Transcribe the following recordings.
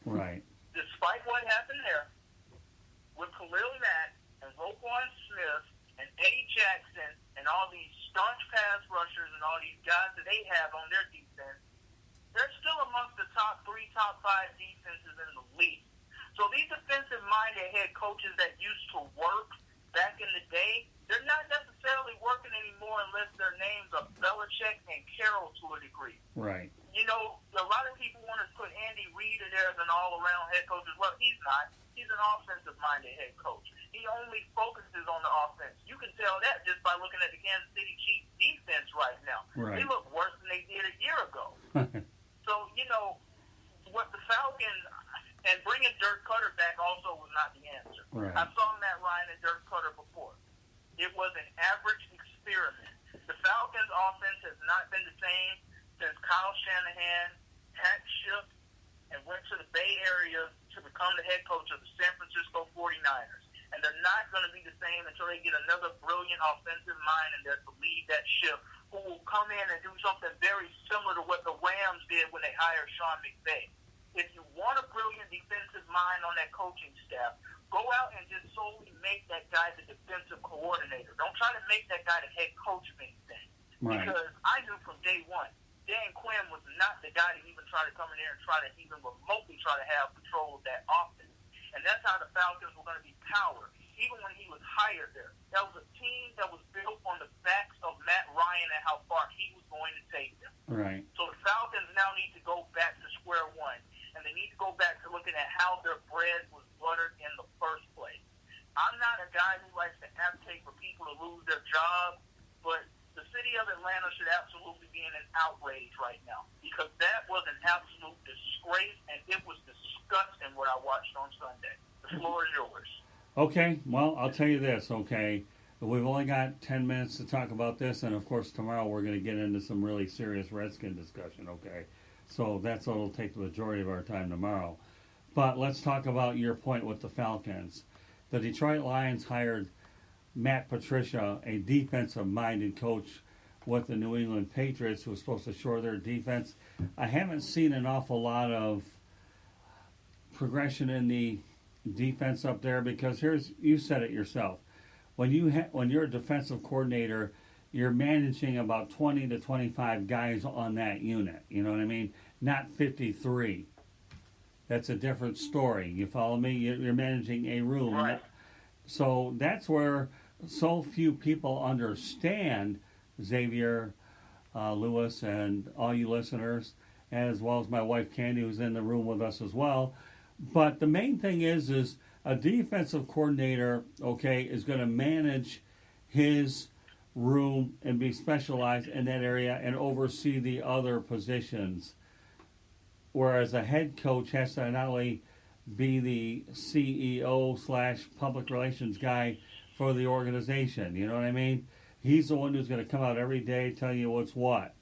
Right. Despite what happened there, with Khalil Mack and Roquan Smith and Eddie Jackson and all these staunch pass rushers and all these guys that they have on their defense, they're still amongst the top 3, top 5 defenses in the league. So these defensive-minded head coaches that used to work back in the day, they're not necessarily working anymore unless their names are Belichick and Carroll to a degree. Right. You know, a lot of people want to put Andy Reid in there as an all-around head coach as well. He's not. He's an offensive-minded head coach. He only focuses on the offense. You can tell that just by looking at the Kansas City Chiefs defense right now. Right. They look worse than they did a year ago. So, you know, what the Falcons, and bringing Dirk Cutter back also was not the answer. Right. I saw Matt Ryan and Dirk Cutter before. It was an average experiment. The Falcons' offense has not been the same since Kyle Shanahan packed ship and went to the Bay Area to become the head coach of the San Francisco 49ers. And they're not going to be the same until they get another brilliant offensive mind in there to lead that ship, who will come in and do something very similar to what the Rams did when they hired Sean McVay. If you want a brilliant defensive mind on that coaching staff, go out and just solely make that guy the defensive coordinator. Don't try to make that guy the head coach of anything. Right. Because I knew from day one, Dan Quinn was not the guy to even try to come in there and try to even remotely try to have control of that offense. And that's how the Falcons were going to be powered. Even when he was hired there, that was a team that was built on the backs of Matt Ryan and how far he was going to take them. Right. So the Falcons now need to go back to square one, and they need to go back to looking at how their bread was buttered in the first place. I'm not a guy who likes to advocate for people to lose their jobs, but the city of Atlanta should absolutely be in an outrage right now, because that was an absolute disgrace, and it was disgusting what I watched on Sunday. The floor is yours. Okay, well, I'll tell you this, okay? We've only got 10 minutes to talk about this, and of course tomorrow we're going to get into some really serious Redskin discussion, okay? So that's what will take the majority of our time tomorrow. But let's talk about your point with the Falcons. The Detroit Lions hired Matt Patricia, a defensive-minded coach with the New England Patriots, who was supposed to shore their defense. I haven't seen an awful lot of progression in the defense up there, because you said it yourself. When you're a defensive coordinator, you're managing about 20 to 25 guys on that unit. You know what I mean? Not 53. That's a different story. You follow me? You're managing a room. Right. So that's where so few people understand, Xavier, Louis, and all you listeners, as well as my wife Candy, who's in the room with us as well. But the main thing is a defensive coordinator, okay, is going to manage his room and be specialized in that area and oversee the other positions. Whereas a head coach has to not only be the CEO / public relations guy for the organization, you know what I mean? He's the one who's going to come out every day telling you what's what.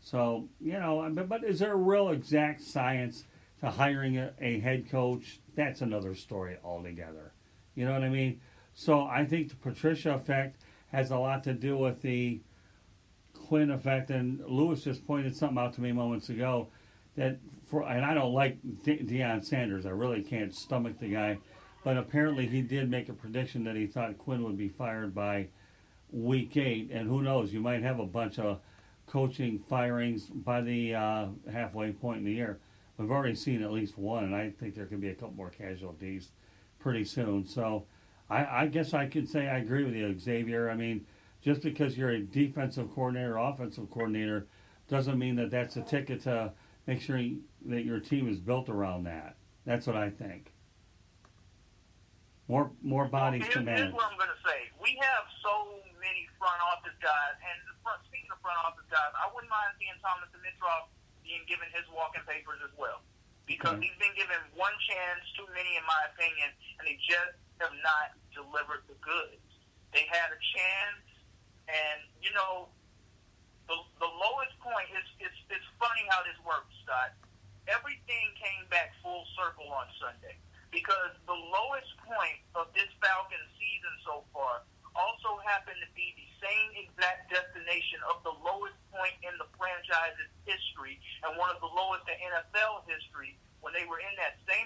So, you know, but is there a real exact science to hiring a head coach? That's another story altogether. You know what I mean? So I think the Patricia effect has a lot to do with the Quinn effect. And Louis just pointed something out to me moments ago and I don't like Deion Sanders. I really can't stomach the guy. But apparently he did make a prediction that he thought Quinn would be fired by week 8. And who knows, you might have a bunch of coaching firings by the halfway point in the year. We've already seen at least one, and I think there could be a couple more casualties pretty soon. So I guess I could say I agree with you, Xavier. I mean, just because you're a defensive coordinator, offensive coordinator, doesn't mean that that's a ticket to make sure that your team is built around that. That's what I think. More bodies to manage. Here's what I'm going to say. We have so many front office guys, and speaking of front office guys, I wouldn't mind seeing Thomas Dimitroff being given his walking papers as well, because he's been given one chance too many, in my opinion, and they just have not delivered the goods. They had a chance, and you know, the lowest point is it's funny how this works, Scott. Everything came back full circle on Sunday, because the lowest point of this Falcons season so far also happened to be the same exact destination of the lowest point in the franchise's history and one of the lowest in NFL history when they were in that same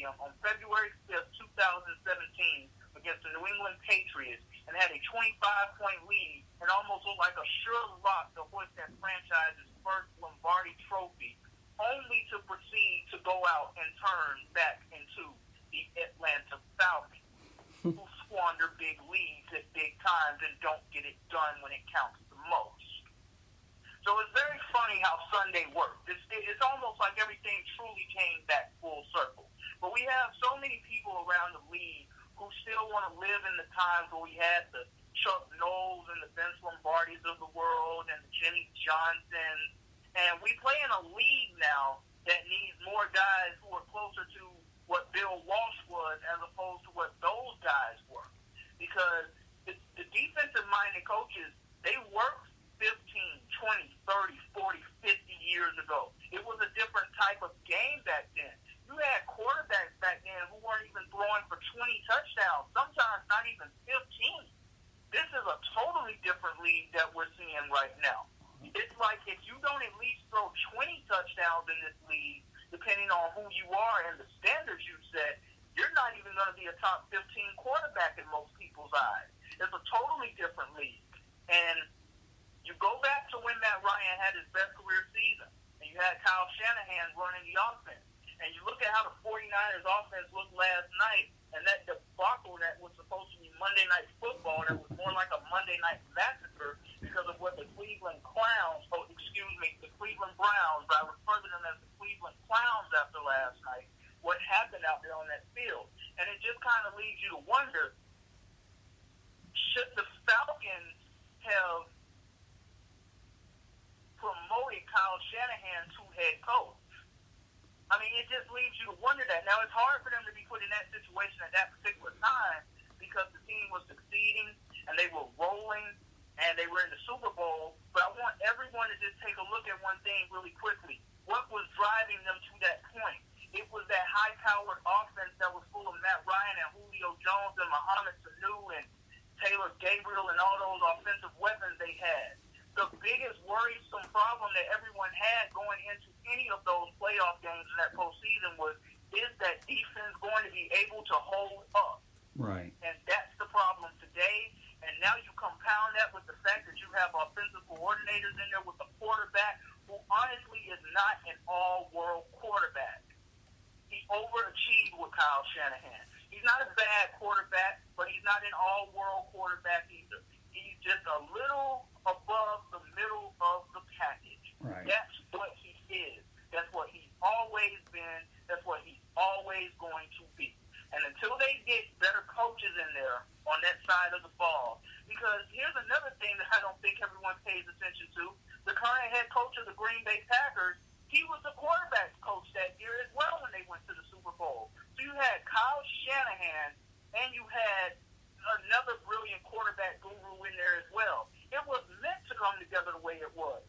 Stadium on February 5th, 2017 against the New England Patriots and had a 25-point lead and almost looked like a sure lock to hoist that franchise's first Lombardi trophy, only to proceed to go out and turn back into the Atlanta Falcons, who squander big leads at big times and don't get it done when it counts the most. So it's very funny how Sunday worked. It's almost like everything truly came back full circle. But we have so many people around the league who still want to live in the times where we had the Chuck Knowles and the Vince Lombardis of the world and the Jimmy Johnsons. And we play in a league now that needs more guys who are closer to what Bill Walsh was as opposed to what those guys were. Because the defensive-minded coaches, they worked 15, 20, 30, 40, 50 years ago. It was a different type of game back then. You had quarterbacks back then who weren't even throwing for 20 touchdowns, sometimes not even 15. This is a totally different league that we're seeing right now. It's like if you don't at least throw 20 touchdowns in this league, depending on who you are and the standards you set, you're not even going to be a top 15 quarterback in most people's eyes. It's a totally different league. And you go back to when Matt Ryan had his best career season, and you had Kyle Shanahan running the offense. And you look at how the 49ers offense looked last night, and that debacle that was supposed to be Monday Night Football, that was more like a Monday Night Massacre because of what the Cleveland Browns, the Cleveland Browns, but I refer to them as the Cleveland Clowns after last night, what happened out there on that field. And it just kind of leads you to wonder, should the Falcons have promoted Kyle Shanahan to head coach? I mean, it just leaves you to wonder that. Now, it's hard for them to be put in that situation at that particular time because the team was succeeding and they were rolling and they were in the Super Bowl. But I want everyone to just take a look at one thing really quickly. What was driving them to that point? It was that high-powered offense that was full of Matt Ryan and Julio Jones and Mohamed Sanu and Taylor Gabriel and all those offensive weapons they had. The biggest worrisome problem that everyone had going into any of those playoff games in that postseason was, is that defense going to be able to hold up? Right. And that's the problem today. And now you compound that with the fact that you have offensive coordinators in there with a quarterback who honestly is not an all-world quarterback. He overachieved with Kyle Shanahan. He's not a bad quarterback, but he's not an all-world quarterback either. He's just a little above the middle of the package. Right. That's what he is. That's what he's always been. That's what he's always going to be. And until they get better coaches in there on that side of the ball, because here's another thing that I don't think everyone pays attention to. The current head coach of the Green Bay Packers, he was the quarterback coach that year as well when they went to the Super Bowl. So you had Kyle Shanahan and you had another brilliant quarterback guru in there as well. It was meant to come together the way it was.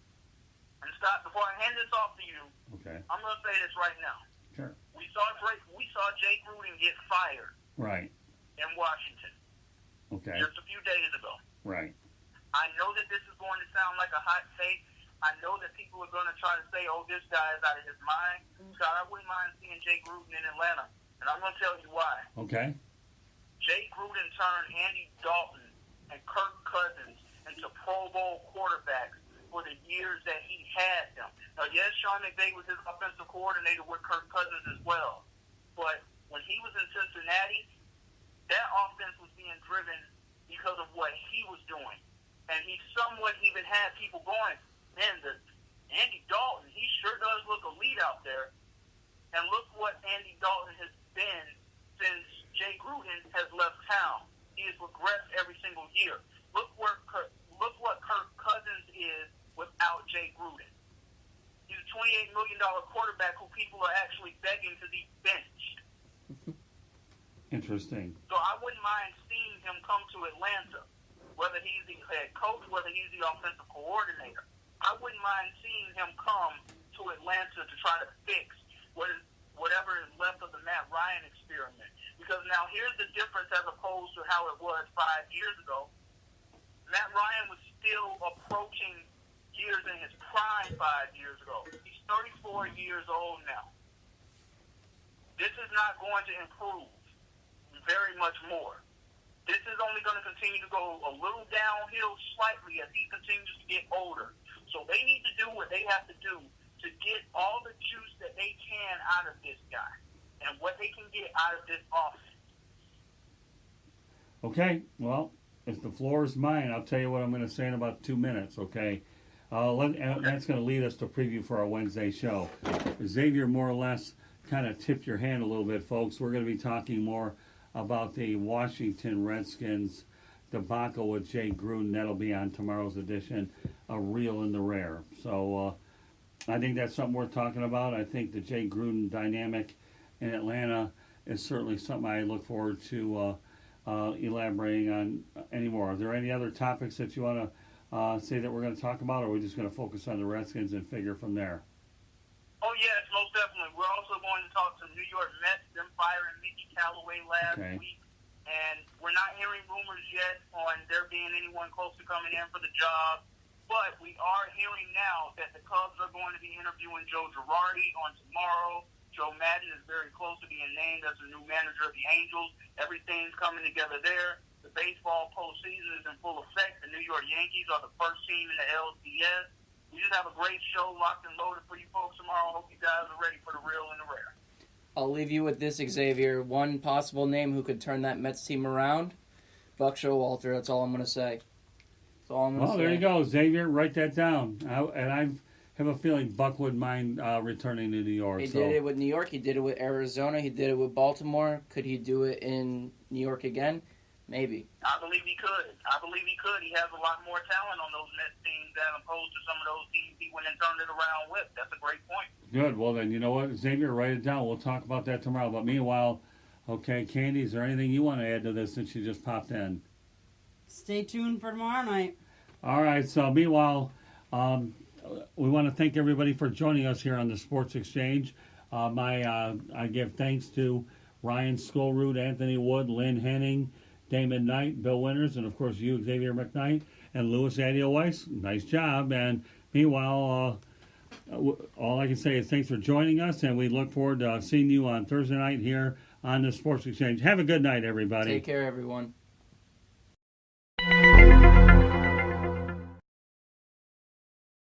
And Scott, before I hand this off to you, okay, I'm going to say this right now. Sure. We saw Jay Gruden get fired Right. in Washington Okay. just a few days ago. Right. I know that this is going to sound like a hot take. I know that people are going to try to say, oh, this guy is out of his mind. Scott, I wouldn't mind seeing Jay Gruden in Atlanta. And I'm going to tell you why. Okay. Jay Gruden turned Andy Dalton and Kirk Cousins into Pro Bowl quarterbacks for the years that he had them. Now, yes, Sean McVay was his offensive coordinator with Kirk Cousins as well. But when he was in Cincinnati, that offense was being driven because of what he was doing. And he somewhat even had people going, man, Andy Dalton, he sure does look elite out there. And look what Andy Dalton has been since Jay Gruden has left town. He has regressed every single year. Look what Kirk Cousins is without Jay Gruden. He's a $28 million quarterback who people are actually begging to be benched. Interesting. So I wouldn't mind seeing him come to Atlanta, whether he's the head coach, whether he's the offensive coordinator. I wouldn't mind seeing him come to Atlanta to try to fix whatever is left of the Matt Ryan experiment. Because now here's the difference as opposed to how it was 5 years ago. Matt Ryan was still approaching years in his prime 5 years ago. He's 34 years old now. This is is not going to improve very much more. This is only going to continue to go a little downhill slightly as he continues to get older. So they need to do what they have to do to get all the juice that they can out of this guy and what they can get out of this offense. Okay, well, if the floor is mine, I'll tell you what I'm going to say in about 2 minutes, okay? That's going to lead us to preview for our Wednesday show. Xavier more or less kind of tipped your hand a little bit, folks. We're going to be talking more about the Washington Redskins debacle with Jay Gruden. That'll be on tomorrow's edition of Real and the Rare. So I think that's something worth talking about. I think the Jay Gruden dynamic in Atlanta is certainly something I look forward to elaborating on anymore. Are there any other topics that you want to say that we're going to talk about, or are we just going to focus on the Redskins and figure from there? Oh, yes, most definitely. We're also going to talk to New York Mets, them firing Mickey Callaway last week. And we're not hearing rumors yet on there being anyone close to coming in for the job. But we are hearing now that the Cubs are going to be interviewing Joe Girardi on tomorrow. Joe Madden is very close to being named as the new manager of the Angels. Everything's coming together there. The baseball postseason is in full effect. The New York Yankees are the first team in the LCS. We just have a great show locked and loaded for you folks tomorrow. Hope you guys are ready for the real and the rare. I'll leave you with this, Xavier. One possible name who could turn that Mets team around, Buck Showalter. That's all I'm going to say. That's all I'm going to say. Well, there you go, Xavier. Write that down. I have a feeling Buck wouldn't mind returning to New York. He did it with New York. He did it with Arizona. He did it with Baltimore. Could he do it in New York again? Maybe. I believe he could. He has a lot more talent on those Mets teams as opposed to some of those teams he went and turned it around with. That's a great point. Good. Well, then, you know what, Xavier, write it down. We'll talk about that tomorrow. But meanwhile, okay, Candy, is there anything you want to add to this since you just popped in? Stay tuned for tomorrow night. All right. So meanwhile, we want to thank everybody for joining us here on the Sports Exchange. I give thanks to Ryan Skolrud, Anthony Wood, Lynn Henning, Damon Knight, Bill Winters, and of course you, Xavier McKnight, and Louis Addeo-Weiss. Nice job. And meanwhile, all I can say is thanks for joining us, and we look forward to seeing you on Thursday night here on the Sports Exchange. Have a good night, everybody. Take care, everyone.